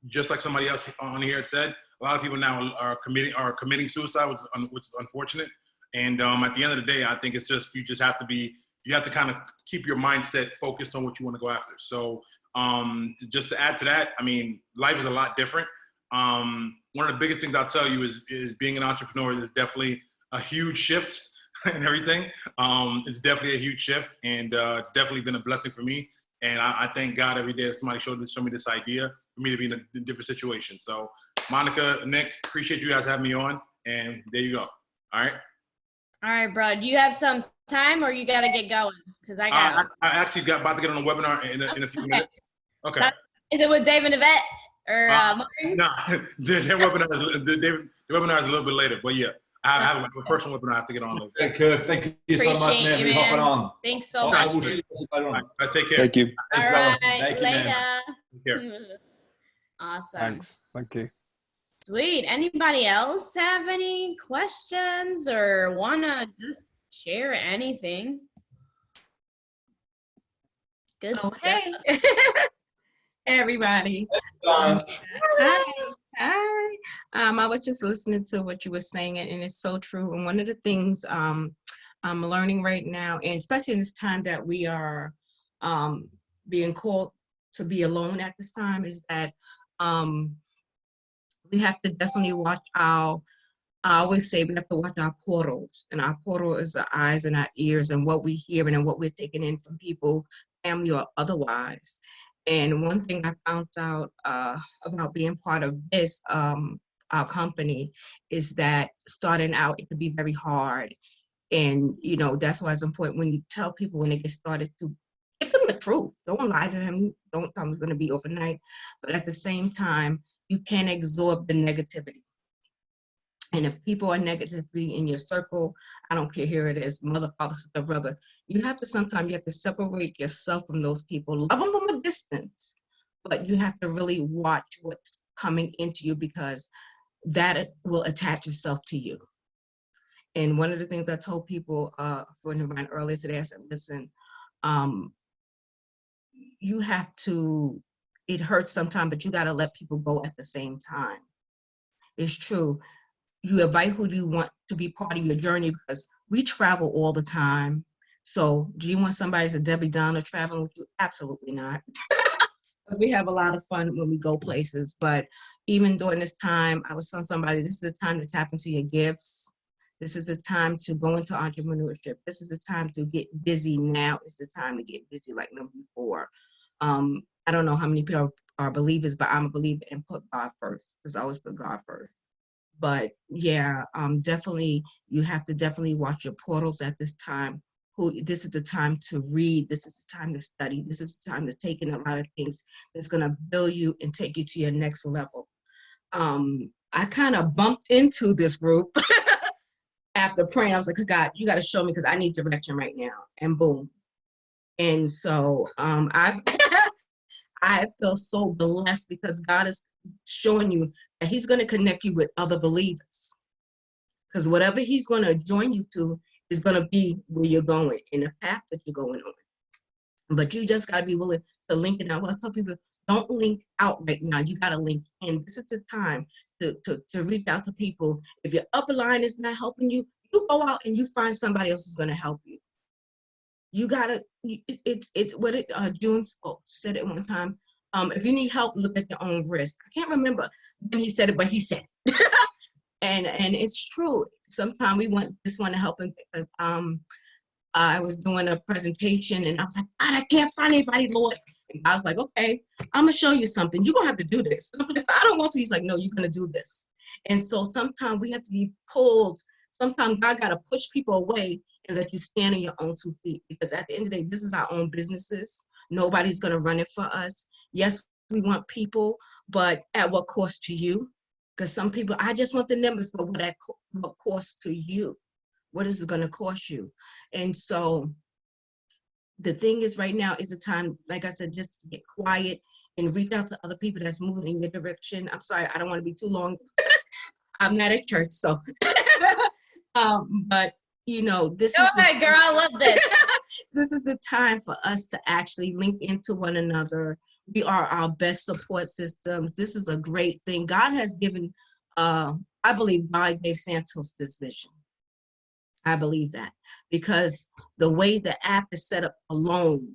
Just like somebody else on here had said, a lot of people now are committing suicide, which is unfortunate. And at the end of the day, I think it's just you have to kind of keep your mindset focused on what you want to go after. So just to add to that, I mean, life is a lot different. One of the biggest things I'll tell you is being an entrepreneur is definitely a huge shift and everything. It's definitely a huge shift, and it's definitely been a blessing for me. And I thank God every day that somebody showed me this idea for me to be in a different situation. So Monica, Nick, appreciate you guys having me on, and there you go. All right. All right, bro. Do you have some time, or you got to get going? Because I got. I actually about to get on a webinar in a few minutes. Okay. Is it with David Yvette or Martin? No, the webinar is a little bit later, but yeah, I have a personal webinar I have to get on. Thank you so much, man, for hopping on. Thanks so much. We'll see you later on. Guys, take care. Thank you. All right, later. Take care. Awesome. Thanks. Thank you. Sweet. Anybody else have any questions or wanna just share anything? Good stuff. Hey. Hey, everybody. Hi. Hi. I was just listening to what you were saying, and it's so true. And one of the things I'm learning right now, and especially in this time that we are being called to be alone at this time, is that we have to definitely watch I always say we have to watch our portals, and our portal is our eyes and our ears and what we hear and what we're taking in from people, family or otherwise. And one thing I found out about being part of this, our company, is that starting out, it can be very hard. And, you know, that's why it's important when you tell people when they get started to give them the truth. Don't lie to them. Don't tell them it's going to be overnight. But at the same time, you can't absorb the negativity. And if people are negatively in your circle, I don't care who it is, mother, father, sister, brother, sometimes you have to separate yourself from those people. Love them from a distance, but you have to really watch what's coming into you, because that will attach itself to you. And one of the things I told people, for mine earlier today, I said, listen, you have to, it hurts sometimes, but you got to let people go at the same time. It's true. You invite who you want to be part of your journey, because we travel all the time. So do you want somebody to Debbie Downer traveling with you? Absolutely not. Because we have a lot of fun when we go places. But even during this time, I was telling somebody, this is the time to tap into your gifts. This is the time to go into entrepreneurship. This is the time to get busy. Now is the time to get busy like never before. I don't know how many people are believers, but I'm a believer and put God first, because I always put God first. But yeah, definitely, you have to definitely watch your portals at this time. This is the time to read. This is the time to study. This is the time to take in a lot of things that's going to build you and take you to your next level. I kind of bumped into this group after praying. I was like, God, you got to show me, because I need direction right now. And boom. And so I feel so blessed, because God is showing you that he's going to connect you with other believers, because whatever he's going to join you to is going to be where you're going, in the path that you're going on. But you just got to be willing to link it out. I tell people, don't link out right now. You got to link in. This is the time to reach out to people. If your upper line is not helping you, you go out and you find somebody else who's going to help you. You got to, June said it one time. If you need help, look at your own risk. I can't remember when he said it, but he said it. and it's true. Sometimes we just want to help him, because I was doing a presentation and I was like, God, I can't find anybody, Lord. And I was like, okay, I'm going to show you something. You're going to have to do this. And I'm like, I don't want to. He's like, no, you're going to do this. And so sometimes we have to be pulled. Sometimes God got to push people away and let you stand on your own 2 feet, because at the end of the day, this is our own businesses. Nobody's going to run it for us. Yes, we want people, but at what cost to you? Because some people, I just want the numbers, but what cost to you? What is it going to cost you? And so the thing is, right now is the time, like I said, just to get quiet and reach out to other people that's moving in your direction. I'm sorry, I don't want to be too long. I'm not at church, so. But you know, this Go is the ahead, girl. I love this. this is the time for us to actually link into one another. We are our best support system. This is a great thing. God has given, I believe God gave Santos this vision. I believe that because the way the app is set up alone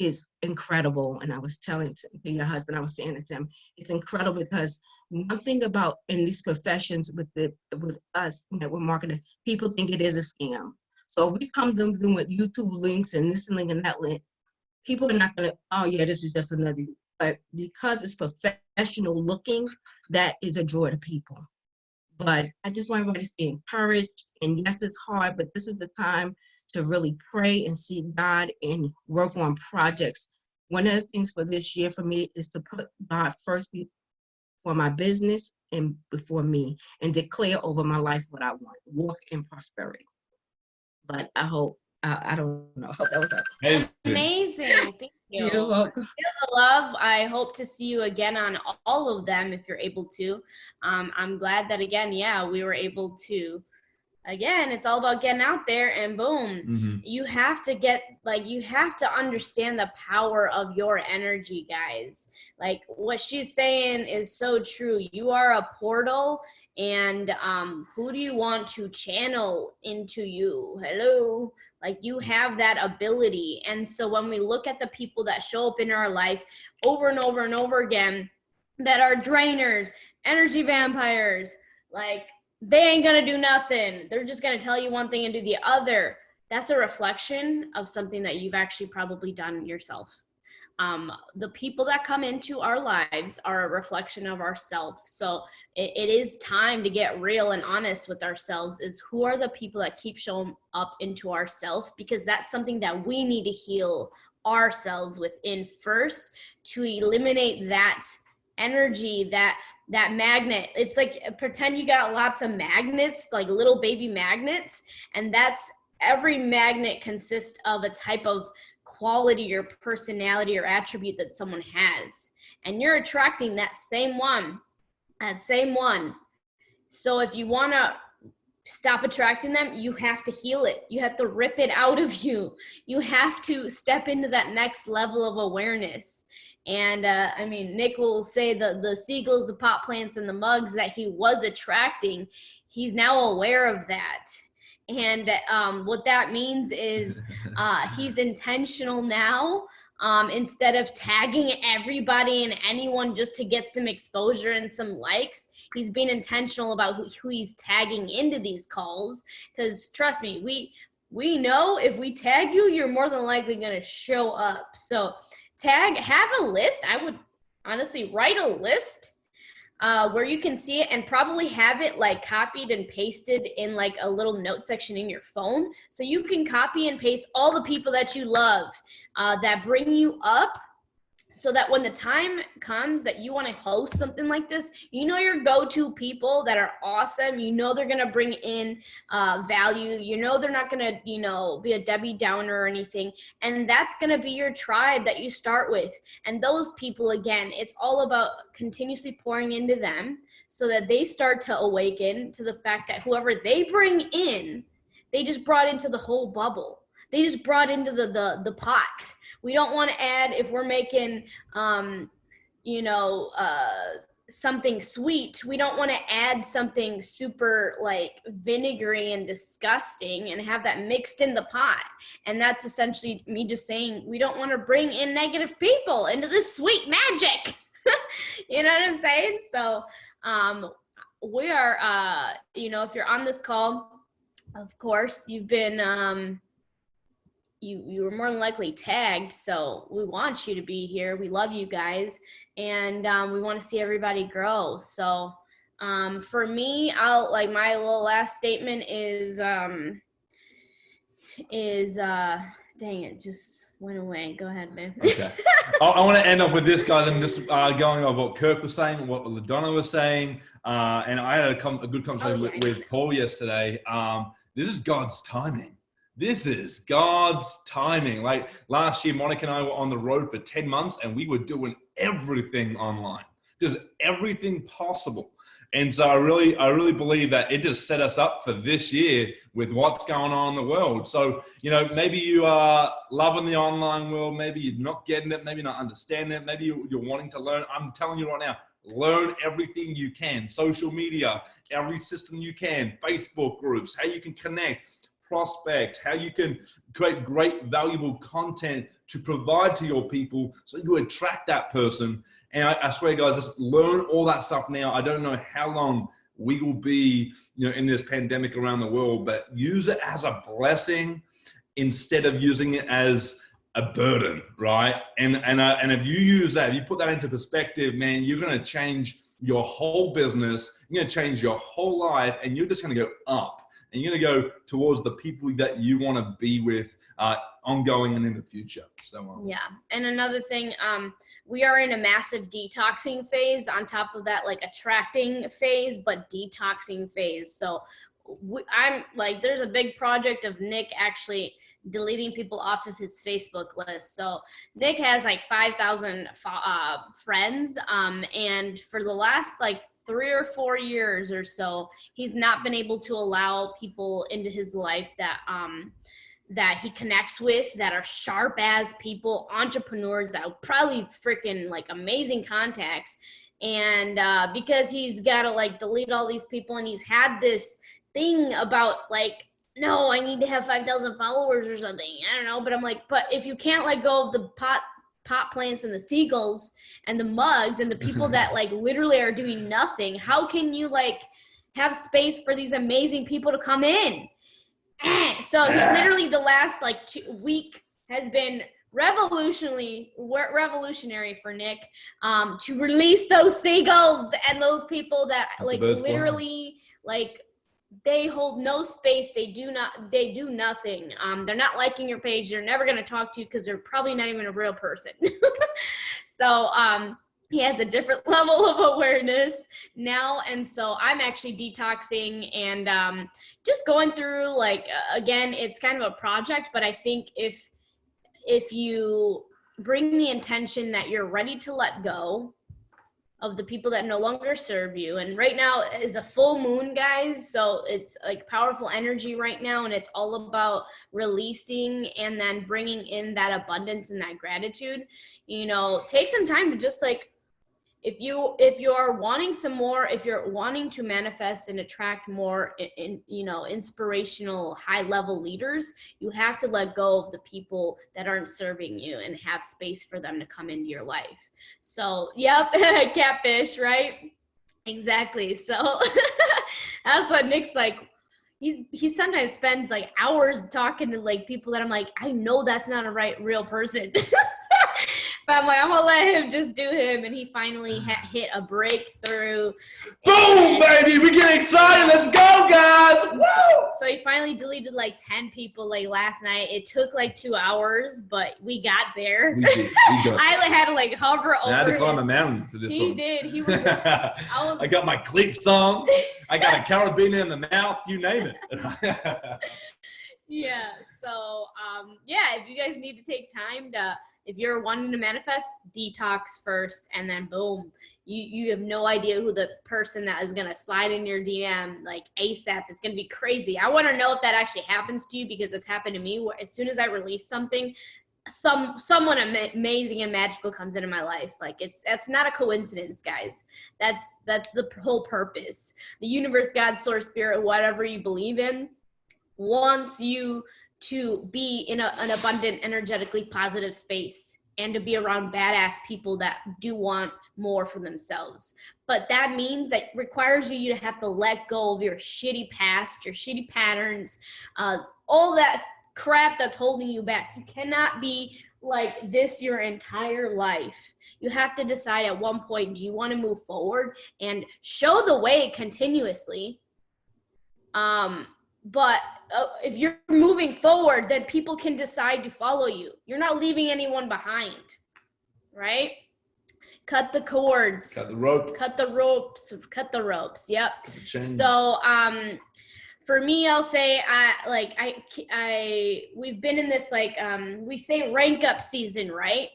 is incredible. And I was telling to your husband, I was saying it to him, it's incredible because one thing about in these professions with us network marketing, people think it is a scam. So we come to them with YouTube links and this link and that link. People are not gonna, oh yeah, this is just another, but because it's professional looking, that is a draw to people. But I just want everybody to stay encouraged. And yes, it's hard, but this is the time to really pray and seek God and work on projects. One of the things for this year for me is to put God first for my business and before me and declare over my life what I want, walk in prosperity. But I hope, I don't know, I hope that was Amazing. Thank you. You're welcome. Feel the love. I hope to see you again on all of them if you're able to. I'm glad that, again, yeah, we were able to. Again, it's all about getting out there and boom, you have to you have to understand the power of your energy, guys. Like what she's saying is so true. You are a portal, and who do you want to channel into you? Hello. Like you have that ability. And so when we look at the people that show up in our life over and over and over again, that are drainers, energy vampires, like they ain't gonna do nothing. They're just gonna tell you one thing and do the other. That's a reflection of something that you've actually probably done yourself. The people that come into our lives are a reflection of ourselves. So it is time to get real and honest with ourselves, is who are the people that keep showing up into ourselves, because that's something that we need to heal ourselves within first to eliminate that energy, that magnet. It's like pretend you got lots of magnets, like little baby magnets, and that's every magnet consists of a type of quality or personality or attribute that someone has, and you're attracting that same one. So if you want to stop attracting them, you have to heal it. You have to rip it out of you. You have to step into that next level of awareness. And I mean, Nick will say the seagulls, the pot plants, and the mugs that he was attracting, he's now aware of that. And what that means is he's intentional now. Instead of tagging everybody and anyone just to get some exposure and some likes, he's being intentional about who he's tagging into these calls. Because trust me, we know if we tag you, you're more than likely going to show up. So have a list. I would honestly write a list where you can see it, and probably have it like copied and pasted in like a little note section in your phone. So you can copy and paste all the people that you love that bring you up, so that when the time comes that you want to host something like this, you know your go-to people that are awesome. You know they're going to bring in value. You know they're not going to, be a Debbie Downer or anything. And that's going to be your tribe that you start with. And those people, again, it's all about continuously pouring into them so that they start to awaken to the fact that whoever they bring in, they just brought into the whole bubble. They just brought into the pot. We don't want to add, if we're making, something sweet, we don't want to add something super like vinegary and disgusting and have that mixed in the pot. And that's essentially me just saying, we don't want to bring in negative people into this sweet magic. You know what I'm saying? So we are, if you're on this call, of course, you've been, you were more than likely tagged, so we want you to be here. We love you guys, and we want to see everybody grow. So for me, my little last statement is dang, it just went away. Go ahead, man. Okay. I want to end off with this, guys, and just going over what Kirk was saying, what LaDonna was saying, and I had a good conversation with Paul yesterday. This is God's timing. This is God's timing. Like last year, Monica and I were on the road for 10 months and we were doing everything online, just everything possible. And so I really believe that it just set us up for this year with what's going on in the world. So, you know, maybe you are loving the online world, maybe you're not getting it, maybe you're not understanding it, maybe you're wanting to learn. I'm telling you right now, learn everything you can. Social media, every system you can, Facebook groups, how you can connect, prospect, how you can create great, valuable content to provide to your people so you attract that person. And I swear, guys, just learn all that stuff now. I don't know how long we will be, you know, in this pandemic around the world, but use it as a blessing instead of using it as a burden, right? And if you use that, if you put that into perspective, man, you're going to change your whole business. You're going to change your whole life, and you're just going to go up. And you're going to go towards the people that you want to be with ongoing and in the future. So yeah. And another thing, we are in a massive detoxing phase on top of that, like attracting phase, but detoxing phase. So I'm like, there's a big project of Nick actually deleting people off of his Facebook list. So Nick has like 5,000 friends. And for the last like 3 or 4 years or so, he's not been able to allow people into his life that, that he connects with, that are sharp as people, entrepreneurs that are probably freaking like amazing contacts. And because he's got to like delete all these people, and he's had this thing about like, no, I need to have 5,000 followers or something. I don't know. But I'm like, but if you can't let go of the pot plants and the seagulls and the mugs and the people that like literally are doing nothing, how can you like have space for these amazing people to come in? So he literally the last like week has been revolutionary for Nick to release those seagulls and those people that like literally like they hold no space. They do nothing. They're not liking your page. They're never going to talk to you because they're probably not even a real person. So he has a different level of awareness now. And so I'm actually detoxing and just going through like, again, it's kind of a project, but I think if you bring the intention that you're ready to let go of the people that no longer serve you. And right now is a full moon, guys. So it's like powerful energy right now. And it's all about releasing and then bringing in that abundance and that gratitude. You know, take some time to just like, if you are wanting some more, if you're wanting to manifest and attract more you know, inspirational high level leaders, you have to let go of the people that aren't serving you and have space for them to come into your life. So yep, catfish, right? Exactly. So that's what Nick's like. He sometimes spends like hours talking to like people that I'm like, I know that's not a real person. But I'm like, I'm gonna let him just do him, and he finally hit a breakthrough. boom, baby, we get excited. Let's go, guys. Woo! So he finally deleted like 10 people like last night. It took like 2 hours, but we got there. We did. I had to like hover over. I had to climb a mountain for this one. He did. He was. I got my cleats on. I got a carabiner in the mouth. You name it. Yeah. So yeah, if you guys need to take time to, if you're wanting to manifest, detox first, and then boom, you have no idea who the person that is gonna slide in your DM like ASAP is gonna be crazy. I want to know if that actually happens to you, because it's happened to me. As soon as I release something, someone amazing and magical comes into my life. Like that's not a coincidence, guys. That's the whole purpose. The universe, God, source, spirit, whatever you believe in, wants you to be in an abundant, energetically positive space and to be around badass people that do want more for themselves. But that means that requires you to have to let go of your shitty past, your shitty patterns, all that crap that's holding you back. You cannot be like this your entire life. You have to decide at one point, do you want to move forward and show the way continuously? But if you're moving forward, then people can decide to follow you. You're not leaving anyone behind, right? Cut the cords. Cut the rope. Cut the ropes. Cut the ropes. Yep. The So, for me, I'll say, we've been in this like, we say rank up season, right?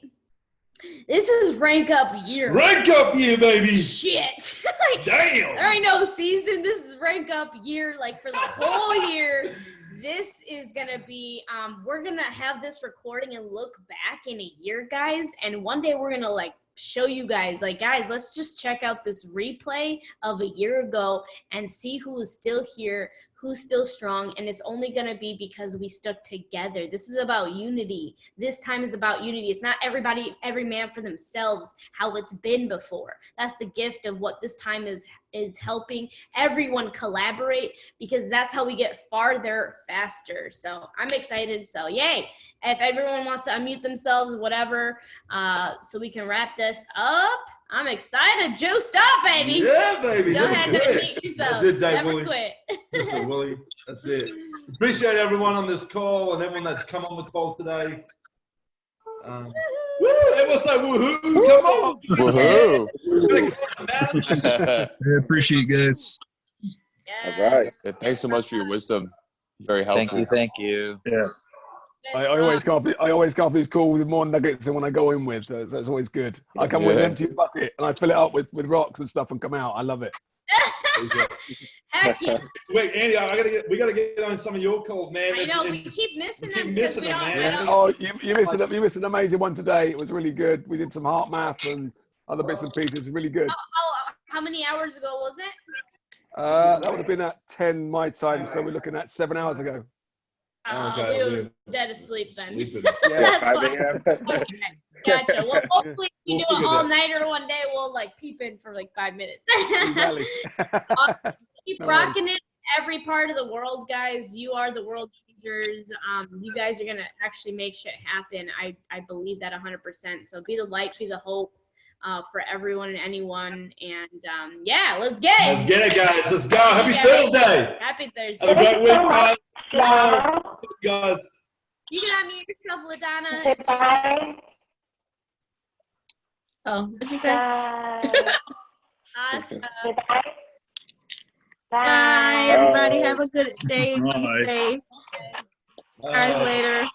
This is rank up year. Rank up year, baby. Shit. Like, Damn. there ain't no season. This is rank up year, like for the whole year. This is gonna be we're gonna have this recording and look back in a year, guys, and one day we're gonna like show you guys, like, guys, let's just check out this replay of a year ago and see who is still here, who's still strong, and it's only going to be because we stuck together. This is about unity. This time is about unity. It's not every man for themselves, how it's been before. That's the gift of what this time is helping everyone collaborate, because that's how we get farther faster. So I'm excited. So yay. If everyone wants to unmute themselves, whatever, so we can wrap this up. I'm excited. Juiced up, baby. Yeah, baby. Go ahead and unmute yourself. That's it, Dave Never Willie. quit. Listen, Willie, that's it. Appreciate everyone on this call and everyone that's come on the call today. Woo! Everyone's like, woohoo! Come on! Woohoo! I appreciate you guys. Yes. All right. Yeah, thanks so much for your wisdom. Very helpful. Thank you. Yeah. I always go off these calls with more nuggets than when I go in with. So it's always good. I come with an empty bucket and I fill it up with rocks and stuff and come out. I love it. Heck yeah. Wait, Andy, we gotta get on some of your calls, man. I know, we keep missing them. missing because we them, don't- man. I don't- Oh, you missed an amazing one today. It was really good. We did some heart math and other bits and pieces. Really good. How many hours ago was it? That would have been at 10 my time, so we're looking at 7 hours ago. Okay, We were dead asleep then. Sleeping. Yeah. That's why. Okay, gotcha. Well, hopefully, if you do We'll an figure all-nighter one day, we'll like peep in for like 5 minutes. Exactly. Keep No worries. rocking it. Every part of the world, guys. You are the world changers. You guys are gonna actually make shit happen. I believe that 100%. So be the light, be the hope for everyone and anyone. And yeah, let's get it. Let's get it, guys. Let's go. Happy Thursday. Happy Thursday. Have a great week, guys. Bye. Guys. You can unmute yourself, LaDonna. Bye. Oh, what'd you say? Awesome. Bye, everybody. Have a good day. Be Bye. safe. Guys, later.